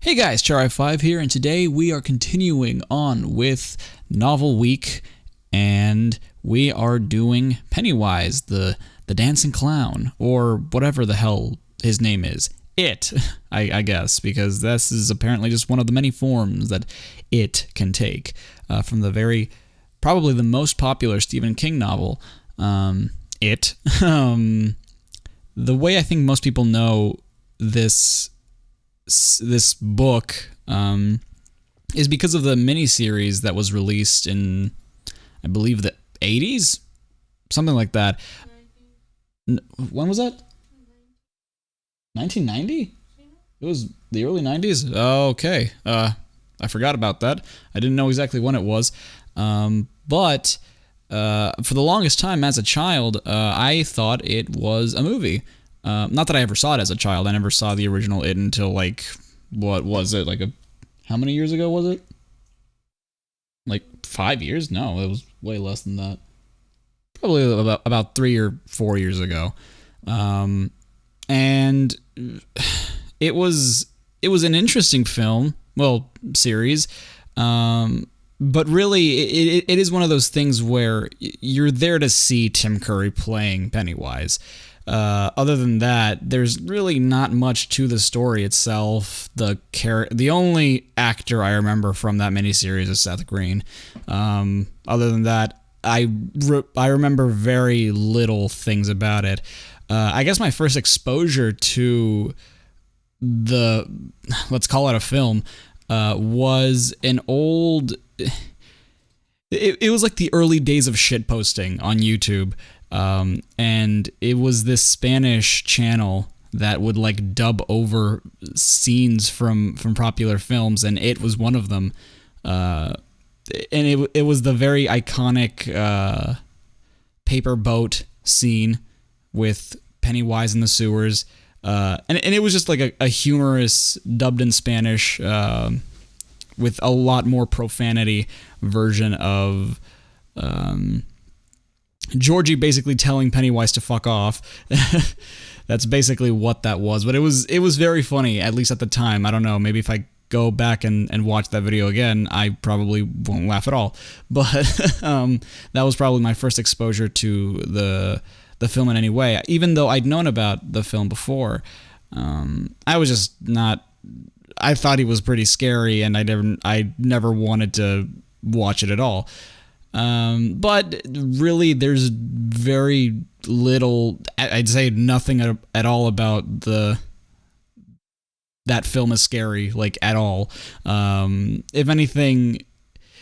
Hey guys, Chari5 here, and today we are continuing on with Novel Week, and we are doing Pennywise, the dancing clown, or whatever the hell his name is. It, I guess, because this is apparently just one of the many forms that it can take from the probably the most popular Stephen King novel, It. The way I think most people know this book is because of the miniseries that was released in, I believe, the 80s? Something like that. When was that? 1990? It was the early 90s? Oh, okay. I forgot about that. I didn't know exactly when it was. But for the longest time as a child, I thought it was a movie. Not that I ever saw it as a child. I never saw the original It until, like, what was it? How many years ago was it? Like 5 years? No, it was way less than that. Probably about 3 or 4 years ago. And it was an interesting film, series. But really, it is one of those things where you're there to see Tim Curry playing Pennywise. Other than that, there's really not much to the story itself. The only actor I remember from that miniseries is Seth Green. Other than that, I remember very little things about it. I guess my first exposure to let's call it a film, was an old... It was like the early days of shitposting on YouTube. And it was this Spanish channel that would like dub over scenes from popular films, and It was one of them. And it was the very iconic paper boat scene with Pennywise in the sewers. And it was just like a humorous, dubbed in Spanish, with a lot more profanity version of Georgie basically telling Pennywise to fuck off. That's basically what that was. But it was very funny, at least at the time. I don't know, maybe if I go back and watch that video again, I probably won't laugh at all. But that was probably my first exposure to the film in any way. Even though I'd known about the film before, I was just not... I thought he was pretty scary, and I never wanted to watch it at all. But really, there's very little, I'd say nothing at all about that film is scary, like, at all. If anything,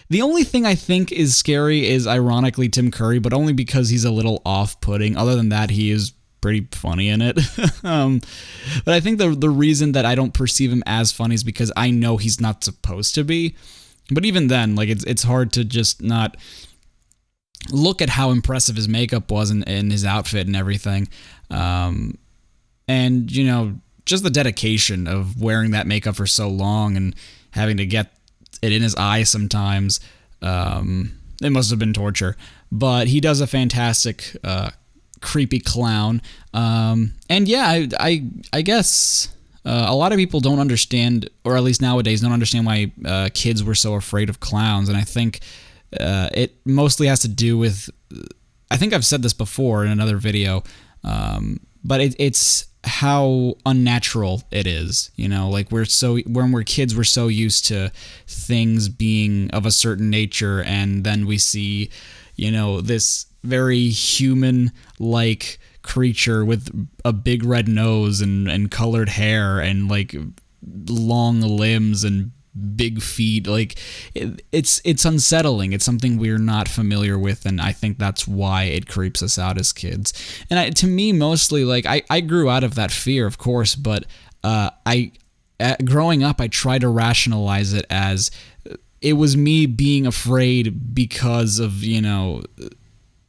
the only thing I think is scary is, ironically, Tim Curry, but only because he's a little off-putting. Other than that, he is pretty funny in it. But I think the reason that I don't perceive him as funny is because I know he's not supposed to be. But even then, like, it's hard to just not look at how impressive his makeup was and his outfit and everything. And, you know, just the dedication of wearing that makeup for so long and having to get it in his eye sometimes. It must have been torture. But he does a fantastic creepy clown. And yeah, I guess... a lot of people don't understand, or at least nowadays, don't understand why kids were so afraid of clowns, and I think it mostly has to do with... I think I've said this before in another video, but it's how unnatural it is. You know, like when we're kids, we're so used to things being of a certain nature, and then we see, you know, this very human-like creature with a big red nose and colored hair and like long limbs and big feet. Like it's unsettling. It's something we're not familiar with, and I think that's why it creeps us out as kids. And to me, mostly, like, I grew out of that fear, of course, but growing up, I tried to rationalize it as it was me being afraid because of, you know...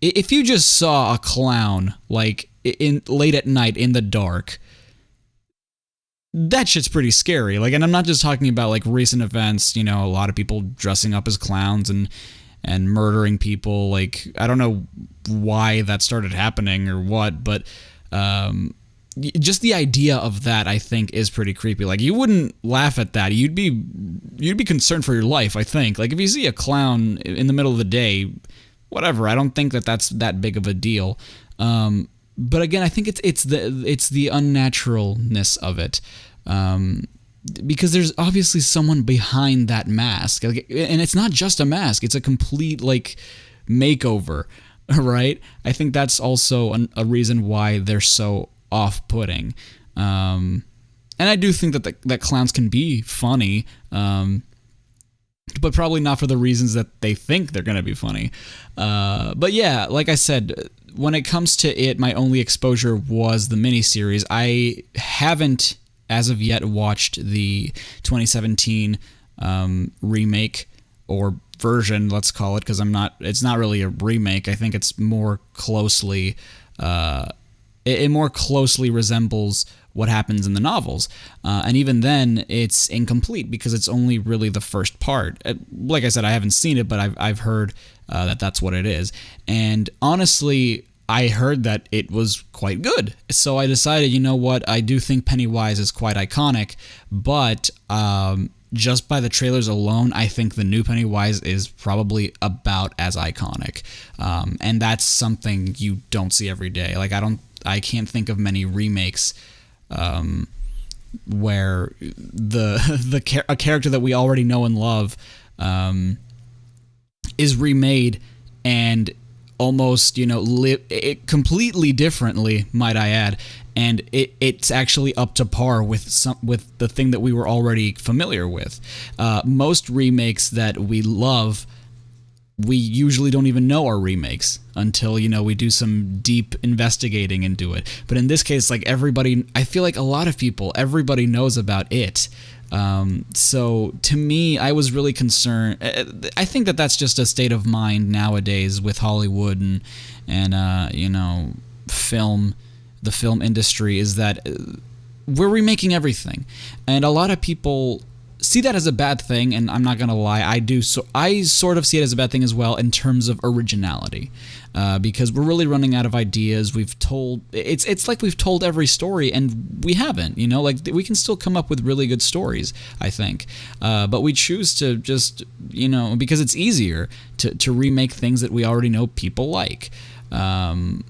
If you just saw a clown, like, late at night in the dark, that shit's pretty scary. Like, and I'm not just talking about, like, recent events, you know, a lot of people dressing up as clowns and murdering people. Like, I don't know why that started happening or what, but just the idea of that, I think, is pretty creepy. Like, you wouldn't laugh at that. You'd be concerned for your life, I think. Like, if you see a clown in the middle of the day, whatever. I don't think that that's that big of a deal. But again, I think it's the unnaturalness of it. Because there's obviously someone behind that mask. Like, and it's not just a mask. It's a complete, like, makeover, right? I think that's also a reason why they're so off-putting. And I do think that clowns can be funny, but probably not for the reasons that they think they're going to be funny. But yeah, like I said, when it comes to it, my only exposure was the miniseries. I haven't, as of yet, watched the 2017 remake, or version, let's call it, because it's not really a remake. I think it's more closely... it more closely resembles what happens in the novels. And even then, it's incomplete because it's only really the first part. Like I said, I haven't seen it, but I've heard that that's what it is. And honestly, I heard that it was quite good. So I decided, you know what, I do think Pennywise is quite iconic, but just by the trailers alone, I think the new Pennywise is probably about as iconic. And that's something you don't see every day. Like, I can't think of many remakes where a character that we already know and love is remade and almost, live it completely differently, might I add, and it's actually up to par with the thing that we were already familiar with. Most remakes that we love, we usually don't even know are remakes until, we do some deep investigating into it. But in this case, like, I feel like a lot of people, everybody knows about it. So to me, I was really concerned. I think that that's just a state of mind nowadays with Hollywood and the film industry, is that we're remaking everything. And a lot of people see that as a bad thing, and I'm not gonna lie, I do. So I sort of see it as a bad thing as well in terms of originality, because we're really running out of ideas. It's like we've told every story, and we haven't. Like, we can still come up with really good stories, I think, but we choose to just because it's easier to remake things that we already know people like, and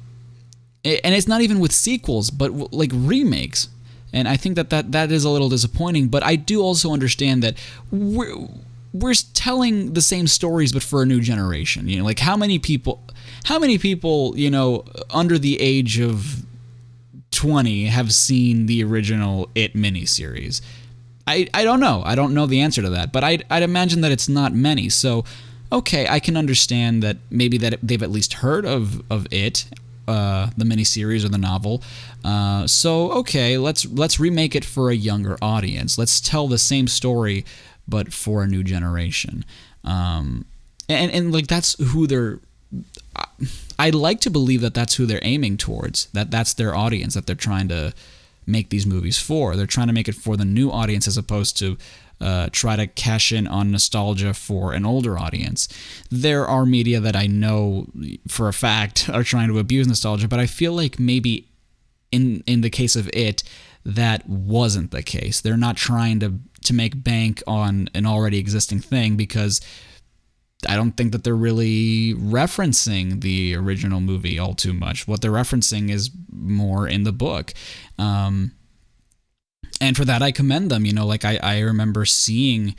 it's not even with sequels, but like remakes. And I think that is a little disappointing, but I do also understand that we're telling the same stories, but for a new generation. Like, how many people, under the age of 20 have seen the original It miniseries? I don't know. I don't know the answer to that, but I'd imagine that it's not many. So, okay, I can understand that maybe that they've at least heard of It, the miniseries or the novel. So okay, let's remake it for a younger audience. Let's tell the same story, but for a new generation. And like, that's who they're. I like to believe that that's who they're aiming towards. That's their audience that they're trying to make these movies for. They're trying to make it for the new audience, as opposed to try to cash in on nostalgia for an older audience. There are media that I know for a fact are trying to abuse nostalgia, but I feel like maybe in the case of It, that wasn't the case. They're not trying to make bank on an already existing thing, because I don't think that they're really referencing the original movie all too much. What they're referencing is more in the book. And for that, I commend them. Like, I remember seeing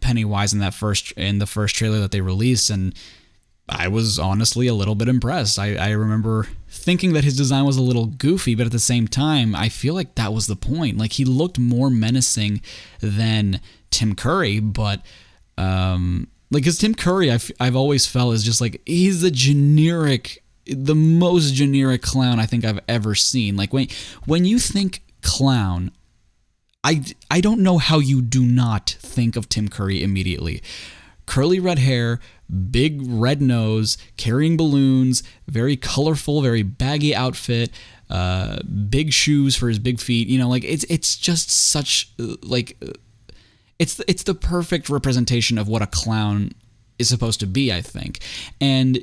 Pennywise in the first trailer that they released, and I was honestly a little bit impressed. I remember thinking that his design was a little goofy, but at the same time, I feel like that was the point. Like, he looked more menacing than Tim Curry, but because Tim Curry, I've always felt is just like, he's the most generic clown I think I've ever seen. Like, when you think clown, I don't know how you do not think of Tim Curry immediately. Curly red hair, big red nose, carrying balloons, very colorful, very baggy outfit, big shoes for his big feet. Like, it's just such, like, it's the perfect representation of what a clown is supposed to be, I think. And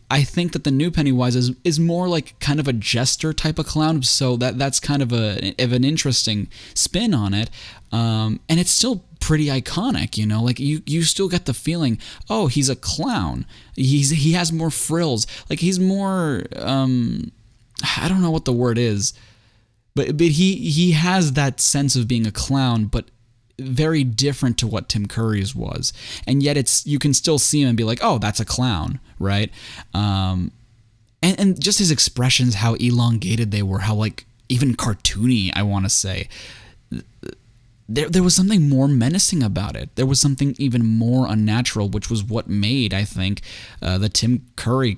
I think that the new Pennywise is more like kind of a jester type of clown, so that's kind of an interesting spin on it, and it's still pretty iconic, you know, like you still get the feeling, oh, he's a clown, he has more frills, like he's more, I don't know what the word is, but he has that sense of being a clown, but very different to what Tim Curry's was, and yet you can still see him and be like, oh, that's a clown, right? And just his expressions, how elongated they were, how like even cartoony, I want to say. There was something more menacing about it. There was something even more unnatural, which was what made, I think, the Tim Curry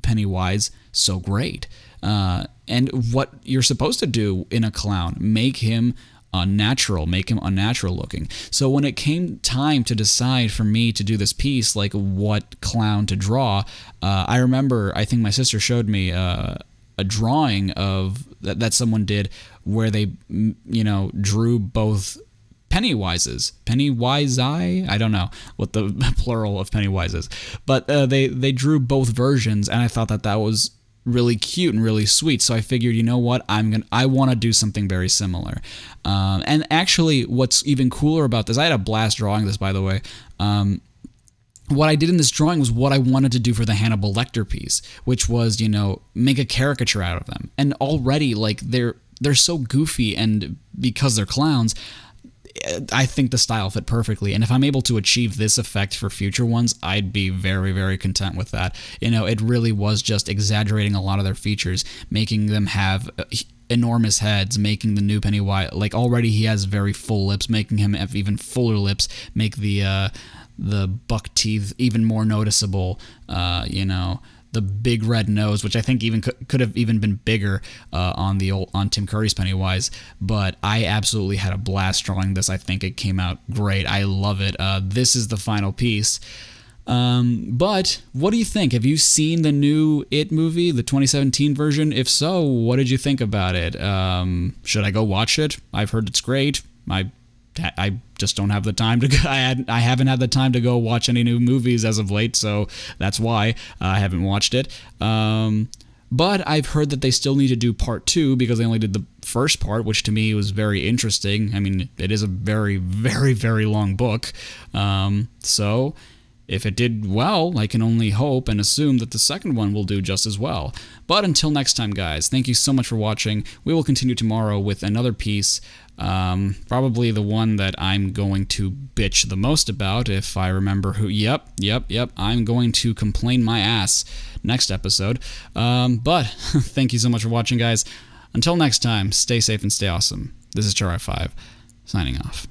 Pennywise so great. And what you're supposed to do in a clown, make him unnatural looking. So when it came time to decide for me to do this piece, like what clown to draw, I remember, I think my sister showed me a drawing of that someone did where they, you know, drew both Pennywises. Pennywise, I don't know what the plural of Pennywise is, but they drew both versions, and I thought that was really cute and really sweet. So I figured, you know what, I want to do something very similar. And actually, what's even cooler about this, I had a blast drawing this, by the way. What I did in this drawing was what I wanted to do for the Hannibal Lecter piece, which was, you know, make a caricature out of them. And already, like, they're so goofy, and because they're clowns, I think the style fit perfectly, and if I'm able to achieve this effect for future ones, I'd be very, very content with that. You know, it really was just exaggerating a lot of their features, making them have enormous heads, making the new Pennywise, like, already he has very full lips, making him have even fuller lips, make the buck teeth even more noticeable, you know, the big red nose, which I think even could have even been bigger on Tim Curry's Pennywise, but I absolutely had a blast drawing this. I think it came out great. I love it. This is the final piece. But what do you think? Have you seen the new It movie, the 2017 version? If so, what did you think about it? Should I go watch it? I've heard it's great. I just don't have the time to go. I haven't had the time to go watch any new movies as of late, so that's why I haven't watched it. But I've heard that they still need to do part 2 because they only did the first part, which to me was very interesting. I mean, it is a very, very, very long book. So if it did well, I can only hope and assume that the second one will do just as well. But until next time, guys, thank you so much for watching. We will continue tomorrow with another piece. Probably the one that I'm going to bitch the most about, if I remember who. Yep. I'm going to complain my ass next episode. But thank you so much for watching, guys. Until next time, stay safe and stay awesome. This is Charai5, signing off.